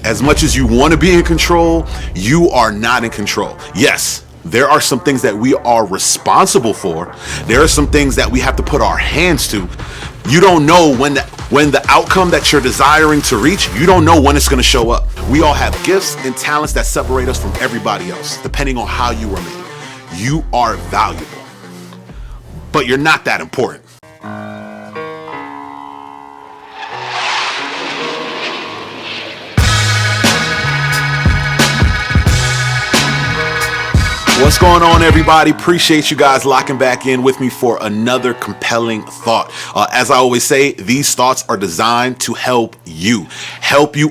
As much as you want to be in control, you are not in control. Yes, there are some things that we are responsible for. There are some things that we have to put our hands to. You don't know when the outcome that you're desiring to reach, you don't know when it's going to show up. We all have gifts and talents that separate us from everybody else, depending on how you were made. You are valuable, but you're not that important. What's going on, everybody? Appreciate you guys locking back in with me for another compelling thought. As I always say, these thoughts are designed to help you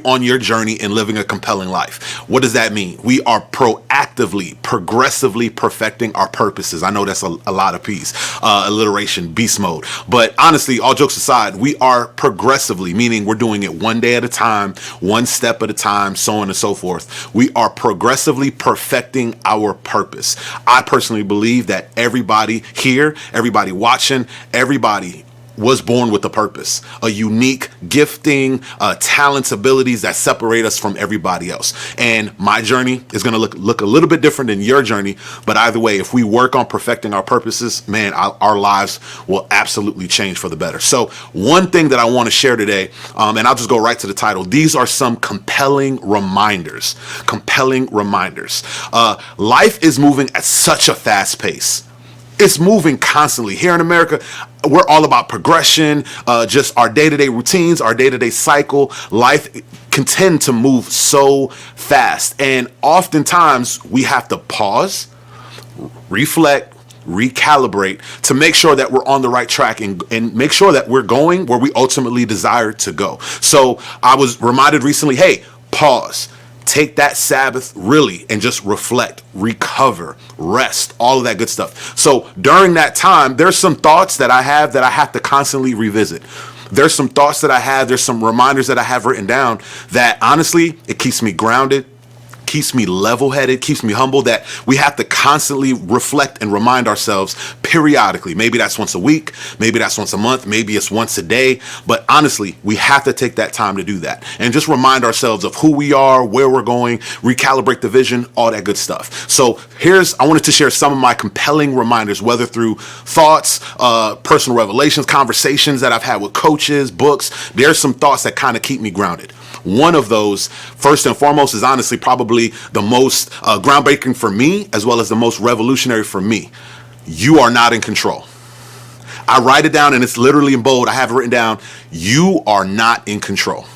on your journey in living a compelling life. What does that mean? We are proactively, progressively perfecting our purposes. I know that's a lot of P's, alliteration, beast mode. But honestly, all jokes aside, we are progressively, meaning we're doing it one day at a time, one step at a time, so on and so forth. We are progressively perfecting our purpose. I personally believe that everybody here, everybody watching, everybody was born with a purpose, a unique gifting, talents, abilities that separate us from everybody else. And my journey is going to look a little bit different than your journey. But either way, if we work on perfecting our purposes, man, our lives will absolutely change for the better. So one thing that I want to share today, and I'll just go right to the title. These are some compelling reminders. Life is moving at such a fast pace. It's moving constantly. Here in America, we're all about progression, just our day-to-day routines, our day-to-day cycle. Life can tend to move so fast. And oftentimes we have to pause, reflect, recalibrate to make sure that we're on the right track and make sure that we're going where we ultimately desire to go. So I was reminded recently, hey, pause. Take that Sabbath really and just reflect, recover, rest, all of that good stuff. So during that time, there's some thoughts that I have to constantly revisit. There's some thoughts that I have, there's some reminders that I have written down that honestly, it keeps me grounded, keeps me level-headed, keeps me humble, that we have to constantly reflect and remind ourselves periodically. Maybe that's once a week, maybe that's once a month, maybe it's once a day. But honestly, we have to take that time to do that and just remind ourselves of who we are, where we're going, recalibrate the vision, all that good stuff. So I wanted to share some of my compelling reminders, whether through thoughts, personal revelations, conversations that I've had with coaches, books. There's some thoughts that kind of keep me grounded. One of those, first and foremost, is honestly probably the most groundbreaking for me, as well as the most revolutionary for me. You are not in control. I write it down and it's literally in bold. I have it written down. You are not in control.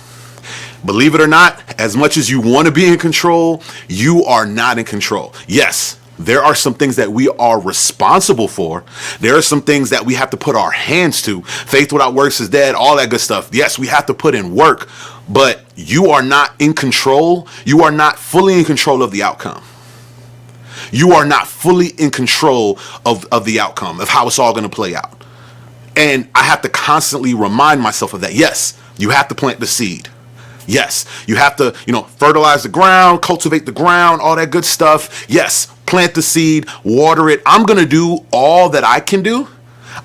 Believe it or not, as much as you want to be in control, you are not in control. Yes, there are some things that we are responsible for. There are some things that we have to put our hands to. Faith without works is dead, all that good stuff. Yes, we have to put in work, but you are not in control. You are not fully in control of the outcome. You are not fully in control of the outcome, of how it's all going to play out. And I have to constantly remind myself of that. Yes, you have to plant the seed. Yes, you have to, fertilize the ground, cultivate the ground, all that good stuff. Yes, plant the seed, water it. I'm going to do all that I can do.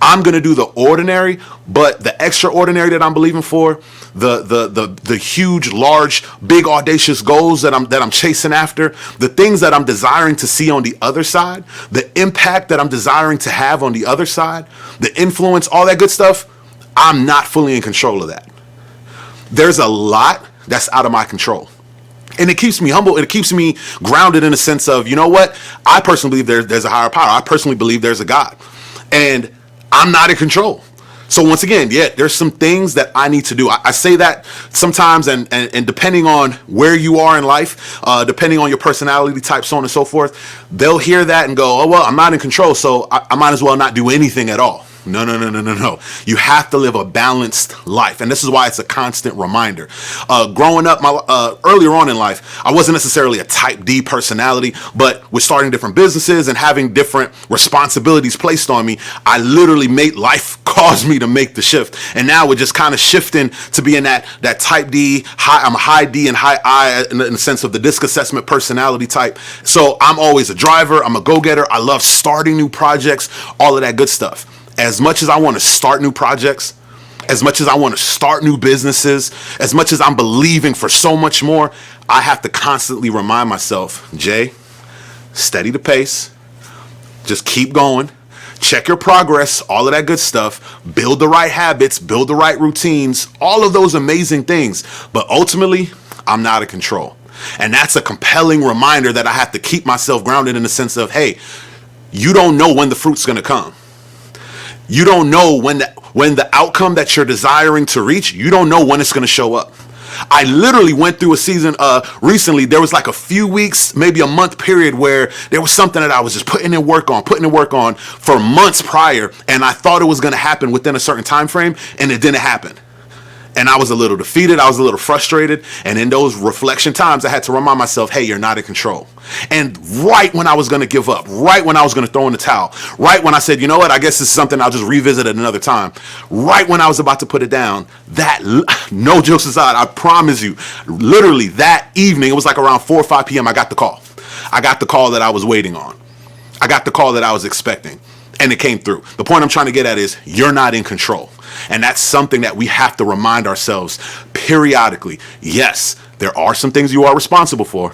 I'm going to do the ordinary, but the extraordinary that I'm believing for, the huge, large, big, audacious goals that I'm chasing after, the things that I'm desiring to see on the other side, the impact that I'm desiring to have on the other side, the influence, all that good stuff, I'm not fully in control of that. There's a lot that's out of my control. And it keeps me humble. It keeps me grounded in a sense of, you know what? I personally believe there's a higher power. I personally believe there's a God. And I'm not in control. So once again, yeah, there's some things that I need to do. I say that sometimes, and depending on where you are in life, depending on your personality type, so on and so forth, they'll hear that and go, oh, well, I'm not in control, so I might as well not do anything at all. No. You have to live a balanced life. And this is why it's a constant reminder. Growing up, earlier on in life, I wasn't necessarily a type D personality, but with starting different businesses and having different responsibilities placed on me, I literally made life cause me to make the shift. And now we're just kind of shifting to being that type D, I'm a high D and high I in the sense of the DISC assessment personality type. So I'm always a driver. I'm a go-getter. I love starting new projects, all of that good stuff. As much as I want to start new projects, as much as I want to start new businesses, as much as I'm believing for so much more, I have to constantly remind myself, Jay, steady the pace. Just keep going. Check your progress, all of that good stuff. Build the right habits, build the right routines, all of those amazing things. But ultimately, I'm not in control. And that's a compelling reminder that I have to keep myself grounded in the sense of, hey, you don't know when the fruit's going to come. You don't know when the outcome that you're desiring to reach, you don't know when it's going to show up. I literally went through a season recently. There was like a few weeks, maybe a month period where there was something that I was just putting in work on for months prior, and I thought it was going to happen within a certain time frame, and it didn't happen. And I was a little defeated. I was a little frustrated. And in those reflection times, I had to remind myself, hey, you're not in control. And right when I was going to give up, right when I was going to throw in the towel, right when I said, you know what, I guess this is something I'll just revisit at another time, right when I was about to put it down, no jokes aside, I promise you, literally that evening, it was like around 4 or 5 p.m., I got the call. I got the call that I was waiting on. I got the call that I was expecting. And it came through. The point I'm trying to get at is you're not in control. And that's something that we have to remind ourselves periodically. Yes, there are some things you are responsible for.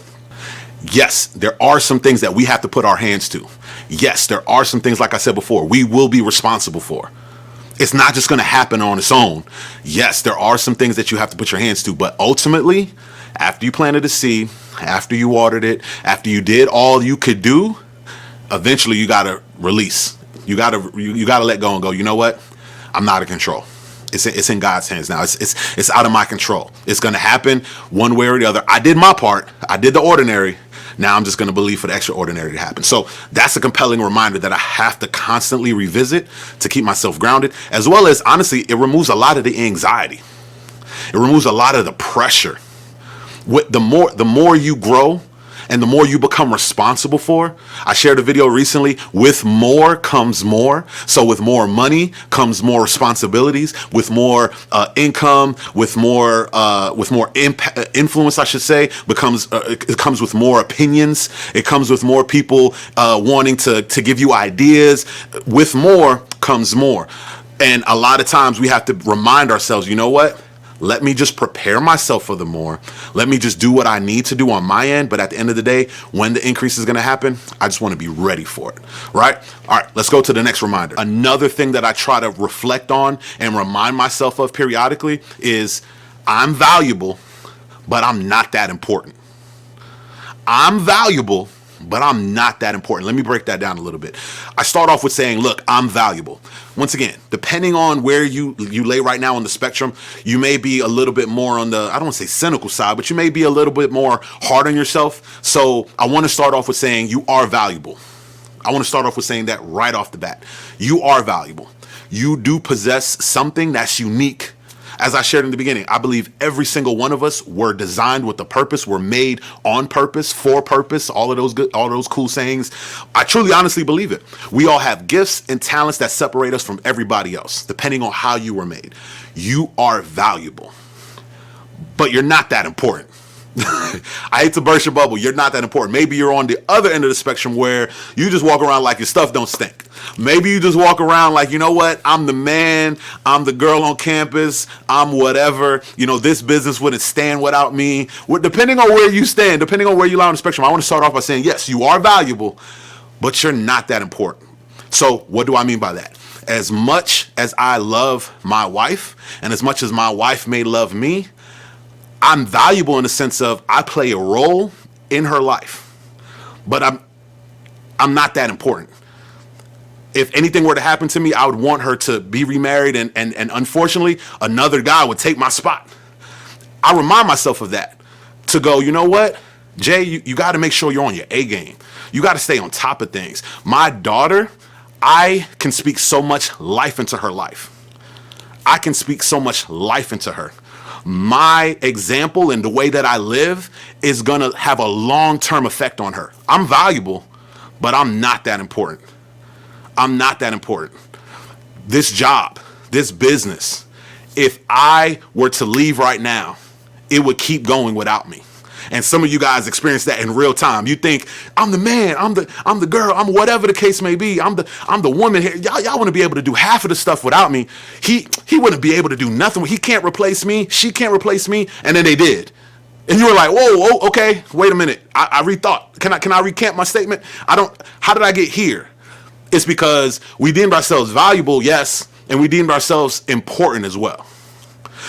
Yes, there are some things that we have to put our hands to. Yes, there are some things, like I said before, we will be responsible for. It's not just going to happen on its own. Yes, there are some things that you have to put your hands to. But ultimately, after you planted a seed, after you watered it, after you did all you could do, eventually you got to release. You gotta let go and go, you know what? I'm not in control. It's in God's hands now. It's out of my control. It's gonna happen one way or the other. I did my part. I did the ordinary. Now I'm just gonna believe for the extraordinary to happen. So that's a compelling reminder that I have to constantly revisit to keep myself grounded, as well as, honestly, it removes a lot of the anxiety. It removes a lot of the pressure. The more you grow, and the more you become responsible for. I shared a video recently, with more comes more. So with more money comes more responsibilities, with more income, with more influence, I should say, it comes with more opinions. It comes with more people wanting to give you ideas. With more comes more. And a lot of times we have to remind ourselves, you know what? Let me just prepare myself for the more. Let me just do what I need to do on my end. But at the end of the day, when the increase is going to happen, I just want to be ready for it. Right? All right, let's go to the next reminder. Another thing that I try to reflect on and remind myself of periodically is I'm valuable, but I'm not that important. I'm valuable, but I'm not that important. Let me break that down a little bit. I start off with saying, look, I'm valuable. Once again, depending on where you lay right now on the spectrum, you may be a little bit more on the, I don't want to say cynical side, but you may be a little bit more hard on yourself. So I want to start off with saying you are valuable. I want to start off with saying that right off the bat. You are valuable. You do possess something that's unique. As I shared in the beginning, I believe every single one of us were designed with a purpose. We're made on purpose, for purpose, all of those cool sayings. I truly, honestly believe it. We all have gifts and talents that separate us from everybody else, depending on how you were made. You are valuable, but you're not that important. I hate to burst your bubble. You're not that important. Maybe you're on the other end of the spectrum where you just walk around like your stuff don't stink. Maybe you just walk around like, you know what? I'm the man. I'm the girl on campus. I'm whatever. You know, this business wouldn't stand without me. Depending on where you stand, depending on where you lie on the spectrum, I want to start off by saying, yes, you are valuable, but you're not that important. So what do I mean by that? As much as I love my wife, and as much as my wife may love me, I'm valuable in the sense of I play a role in her life, but I'm not that important. If anything were to happen to me, I would want her to be remarried, and unfortunately, another guy would take my spot. I remind myself of that to go, you know what, Jay, you got to make sure you're on your A game. You got to stay on top of things. My daughter, I can speak so much life into her life. I can speak so much life into her. My example and the way that I live is going to have a long-term effect on her. I'm valuable, but I'm not that important. I'm not that important. This job, this business, if I were to leave right now, it would keep going without me. And some of you guys experience that in real time. You think, I'm the man, I'm the girl, I'm whatever the case may be. I'm the woman here. Y'all want to be able to do half of the stuff without me. He wouldn't be able to do nothing. He can't replace me. She can't replace me. And then they did. And you were like, whoa, okay, wait a minute. I rethought. Can I recant my statement? How did I get here? It's because we deemed ourselves valuable, yes, and we deemed ourselves important as well.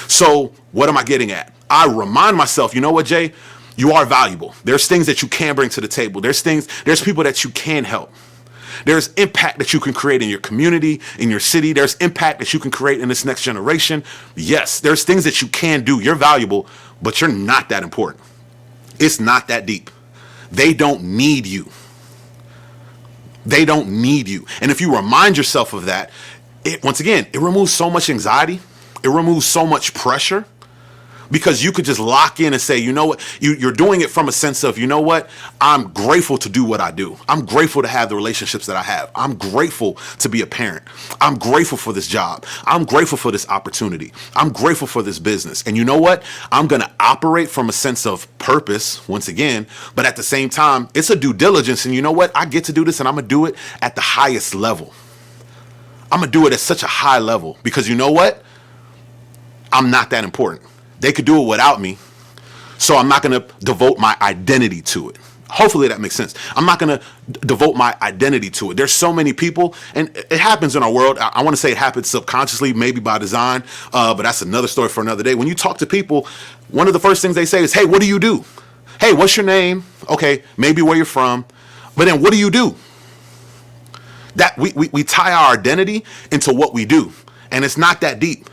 So what am I getting at? I remind myself, you know what, Jay? You are valuable. There's things that you can bring to the table. There's people that you can help. There's impact that you can create in your community, in your city. There's impact that you can create in this next generation. Yes, there's things that you can do. You're valuable, but you're not that important. It's not that deep. They don't need you. They don't need you. And if you remind yourself of that, once again, it removes so much anxiety. It removes so much pressure. Because you could just lock in and say, you know what, you're doing it from a sense of, you know what, I'm grateful to do what I do. I'm grateful to have the relationships that I have. I'm grateful to be a parent. I'm grateful for this job. I'm grateful for this opportunity. I'm grateful for this business. And you know what, I'm going to operate from a sense of purpose once again, but at the same time, it's a due diligence. And you know what, I get to do this and I'm going to do it at the highest level. I'm going to do it at such a high level because you know what, I'm not that important. They could do it without me, so I'm not going to devote my identity to it. Hopefully that makes sense. I'm not going to devote my identity to it. There's so many people, and it happens in our world. I want to say it happens subconsciously, maybe by design, but that's another story for another day. When you talk to people, one of the first things they say is, hey, what do you do? Hey, what's your name? Okay, maybe where you're from. But then what do you do? That we tie our identity into what we do, and it's not that deep.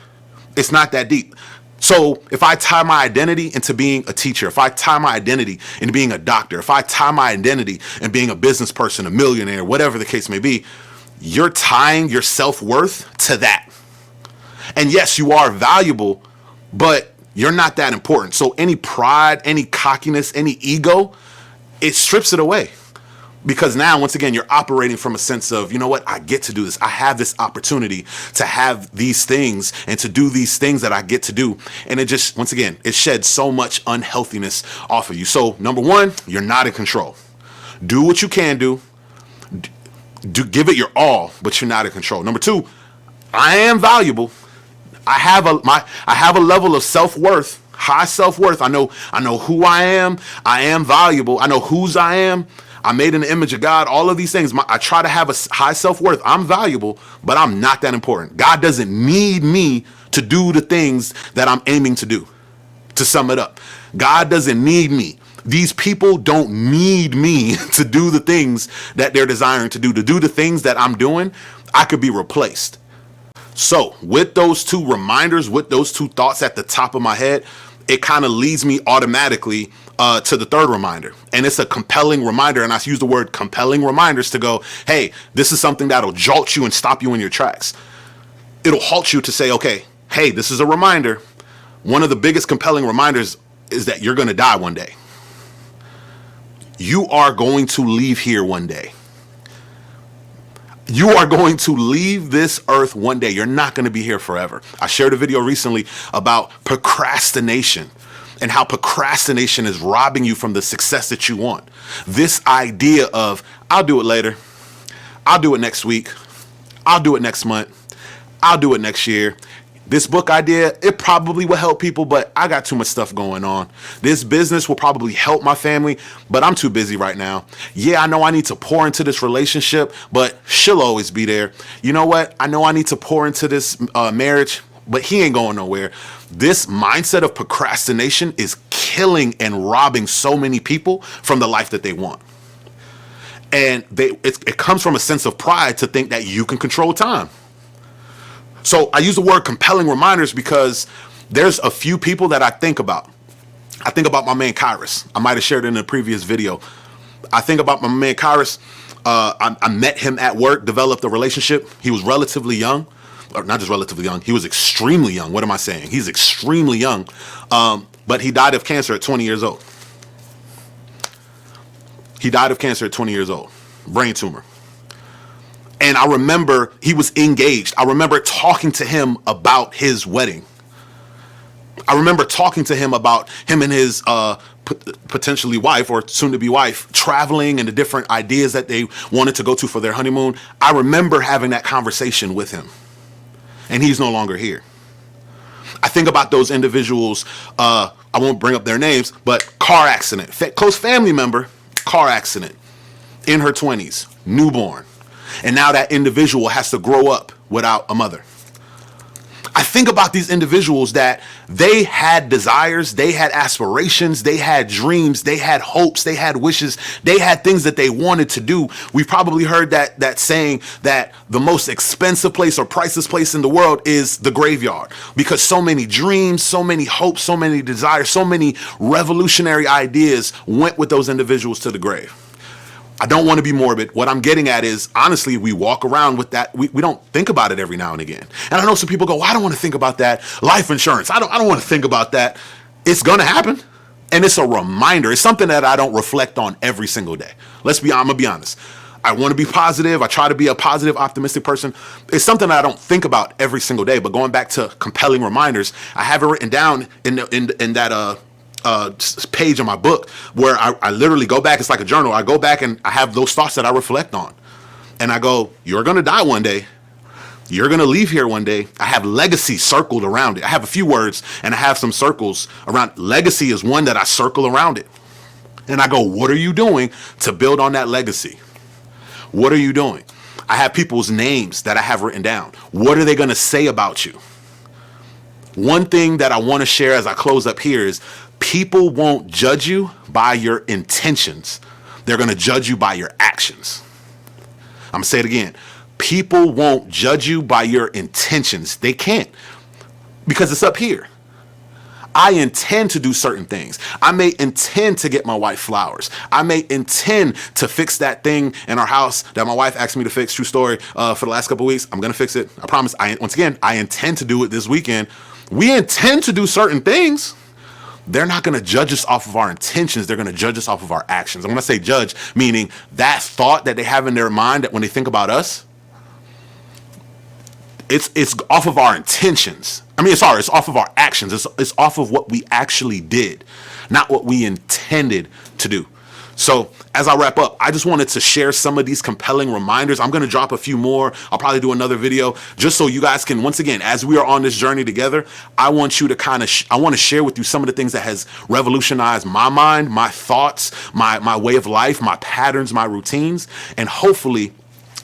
It's not that deep. So if I tie my identity into being a teacher, if I tie my identity into being a doctor, if I tie my identity in being a business person, a millionaire, whatever the case may be, you're tying your self-worth to that. And yes, you are valuable, but you're not that important. So any pride, any cockiness, any ego, it strips it away. Because now, once again, you're operating from a sense of, you know what, I get to do this. I have this opportunity to have these things and to do these things that I get to do. And it just, once again, it sheds so much unhealthiness off of you. So number one, you're not in control. Do what you can do. Give it your all, but you're not in control. Number two, I am valuable. I have a level of self-worth, high self-worth. I know who I am. I am valuable. I know whose I am. I'm made in the image of God, all of these things. I try to have a high self-worth. I'm valuable, but I'm not that important. God doesn't need me to do the things that I'm aiming to do. To sum it up, God doesn't need me. These people don't need me to do the things that they're desiring to do the things that I'm doing. I could be replaced. So with those two reminders, with those two thoughts at the top of my head, it kind of leads me automatically to the third reminder. And it's a compelling reminder. And I use the word compelling reminders to go, hey, this is something that'll jolt you and stop you in your tracks. It'll halt you to say, okay, hey, this is a reminder. One of the biggest compelling reminders is that you're going to die one day. You are going to leave here one day. You are going to leave this earth one day. You're not going to be here forever. I shared a video recently about procrastination and how procrastination is robbing you from the success that you want. This idea of, I'll do it later. I'll do it next week. I'll do it next month. I'll do it next year. This book idea, it probably will help people, but I got too much stuff going on. This business will probably help my family, but I'm too busy right now. Yeah, I know I need to pour into this relationship, but she'll always be there. You know what? I know I need to pour into this marriage, but he ain't going nowhere. This mindset of procrastination is killing and robbing so many people from the life that they want. And it comes from a sense of pride to think that you can control time. So I use the word compelling reminders because there's a few people that I think about. I think about my man Kairos. I might have shared it in a previous video. I think about my man Kairos. I met him at work, developed a relationship. He was relatively young, or not just relatively young. He was extremely young. What am I saying? He's extremely young, but he died of cancer at 20 years old. He died of cancer at 20 years old, brain tumor. And I remember he was engaged. I remember talking to him about his wedding. I remember talking to him about him and his potentially wife or soon-to-be wife traveling and the different ideas that they wanted to go to for their honeymoon. I remember having that conversation with him. And he's no longer here. I think about those individuals, I won't bring up their names, but car accident, close family member, car accident, in her 20s, newborn. And now that individual has to grow up without a mother. I think about these individuals that they had desires, they had aspirations, they had dreams, they had hopes, they had wishes, they had things that they wanted to do. We've probably heard that saying that the most expensive place or priceless place in the world is the graveyard, because so many dreams, so many hopes, so many desires, so many revolutionary ideas went with those individuals to the grave. I don't want to be morbid. What I'm getting at is, honestly, we walk around with that. We don't think about it every now and again. And I know some people go, well, I don't want to think about that. Life insurance, I don't want to think about that. It's going to happen. And it's a reminder. It's something that I don't reflect on every single day. I'm going to be honest. I want to be positive. I try to be a positive, optimistic person. It's something that I don't think about every single day. But going back to compelling reminders, I have it written down in that page of my book where I literally go back. It's like a journal. I go back and I have those thoughts that I reflect on. And I go, you're going to die one day. You're going to leave here one day. I have legacy circled around it. I have a few words and I have some circles around. Legacy is one that I circle around it. And I go, what are you doing to build on that legacy? What are you doing? I have people's names that I have written down. What are they going to say about you? One thing that I want to share as I close up here is people won't judge you by your intentions. They're going to judge you by your actions. I'm going to say it again. People won't judge you by your intentions. They can't, because it's up here. I intend to do certain things. I may intend to get my wife flowers. I may intend to fix that thing in our house that my wife asked me to fix. True story. For the last couple of weeks, I'm going to fix it. I promise. Once again, I intend to do it this weekend. We intend to do certain things. They're not going to judge us off of our intentions. They're going to judge us off of our actions. And when I say judge, meaning that thought that they have in their mind that when they think about us, it's off of our intentions. It's off of our actions. It's off of what we actually did, not what we intended to do. So as I wrap up, I just wanted to share some of these compelling reminders. I'm going to drop a few more. I'll probably do another video just so you guys can, once again, as we are on this journey together, I want you to I want to share with you some of the things that has revolutionized my mind, my thoughts, my way of life, my patterns, my routines, and hopefully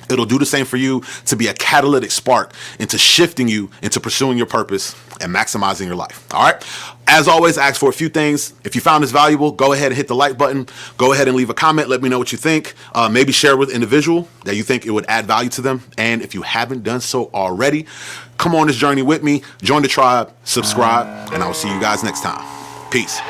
it'll do the same for you to be a catalytic spark into shifting you into pursuing your purpose and maximizing your life. All right. As always, I ask for a few things. If you found this valuable, go ahead and hit the like button. Go ahead and leave a comment. Let me know what you think. Maybe share with an individual that you think it would add value to them. And if you haven't done so already, come on this journey with me. Join the tribe, subscribe, and I will see you guys next time. Peace.